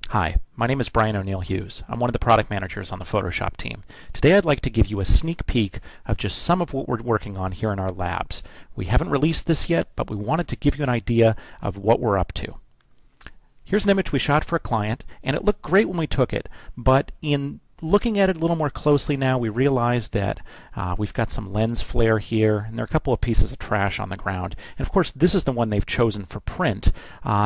Hi, my name is Brian O'Neill Hughes. I'm one of the product managers on the Photoshop team. Today I'd like to give you a sneak peek of just some of what we're working on here in our labs. We haven't released this yet, but we wanted to give you an idea of what we're up to. Here's an image we shot for a client, and it looked great when we took it, but in looking at it a little more closely now, we realized that we've got some lens flare here, and there are a couple of pieces of trash on the ground. And of course, this is the one they've chosen for print,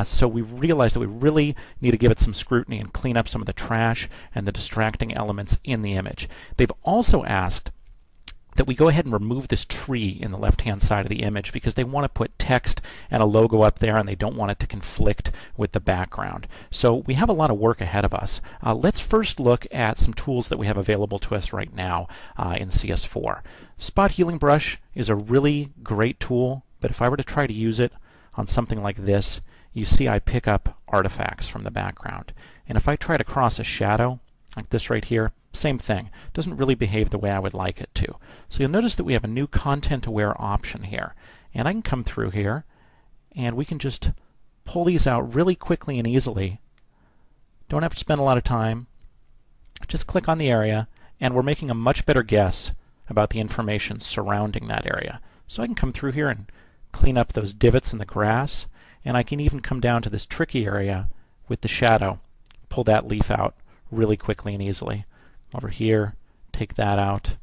so we realized that we really need to give it some scrutiny and clean up some of the trash and the distracting elements in the image. They've also asked that we go ahead and remove this tree in the left-hand side of the image because they want to put text and a logo up there and they don't want it to conflict with the background. So we have a lot of work ahead of us. Let's first look at some tools that we have available to us right now in CS4. Spot Healing Brush is a really great tool, but if I were to try to use it on something like this, you see I pick up artifacts from the background. And if I try to cross a shadow, like this right here, same thing. Doesn't really behave the way I would like it to. So you'll notice that we have a new content-aware option here. And I can come through here, and we can just pull these out really quickly and easily. Don't have to spend a lot of time. Just click on the area, and we're making a much better guess about the information surrounding that area. So I can come through here and clean up those divots in the grass, and I can even come down to this tricky area with the shadow, pull that leaf out really quickly and easily. Over here, take that out,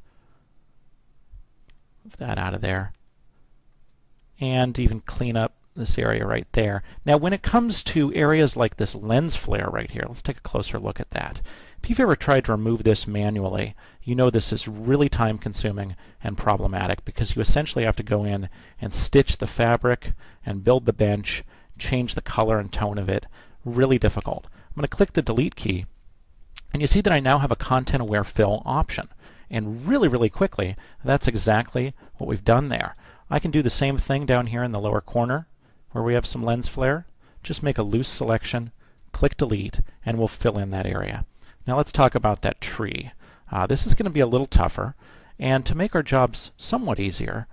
move that out of there, and even clean up this area right there. Now when it comes to areas like this lens flare right here, let's take a closer look at that. If you've ever tried to remove this manually, you know this is really time consuming and problematic because you essentially have to go in and stitch the fabric and build the bench, change the color and tone of it. Really difficult. I'm going to click the delete key, and you see that I now have a content-aware fill option. And really quickly, that's exactly what we've done there. I can do the same thing down here in the lower corner where we have some lens flare. Just make a loose selection, click delete, and we'll fill in that area. Now let's talk about that tree. This is going to be a little tougher, and to make our jobs somewhat easier,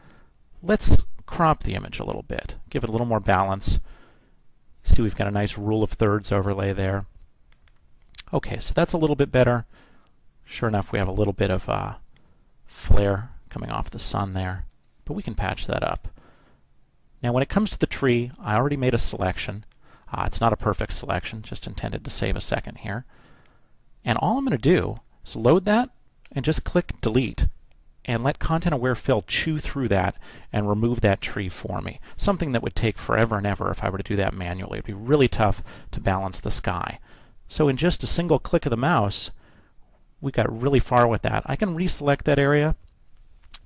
let's crop the image a little bit, give it a little more balance. See, we've got a nice rule of thirds overlay there. Okay, so that's a little bit better. Sure enough, we have a little bit of flare coming off the sun there, but we can patch that up. Now when it comes to the tree, I already made a selection. It's not a perfect selection, just intended to save a second here. And all I'm going to do is load that and just click delete and let content-aware fill chew through that and remove that tree for me. Something that would take forever and ever if I were to do that manually. It would be really tough to balance the sky. So in just a single click of the mouse, we got really far with that. I can reselect that area,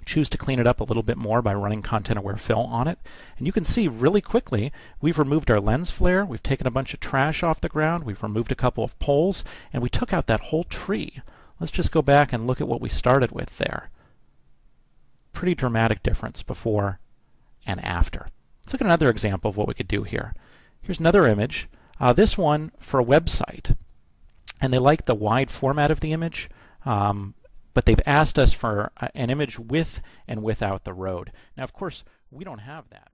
choose to clean it up a little bit more by running content-aware fill on it, and you can see really quickly we've removed our lens flare, we've taken a bunch of trash off the ground, we've removed a couple of poles, and we took out that whole tree. Let's just go back and look at what we started with there. Pretty dramatic difference before and after. Let's look at another example of what we could do here. Here's another image. This one for a website, and they like the wide format of the image, but they've asked us for an image with and without the road. Now, of course, we don't have that.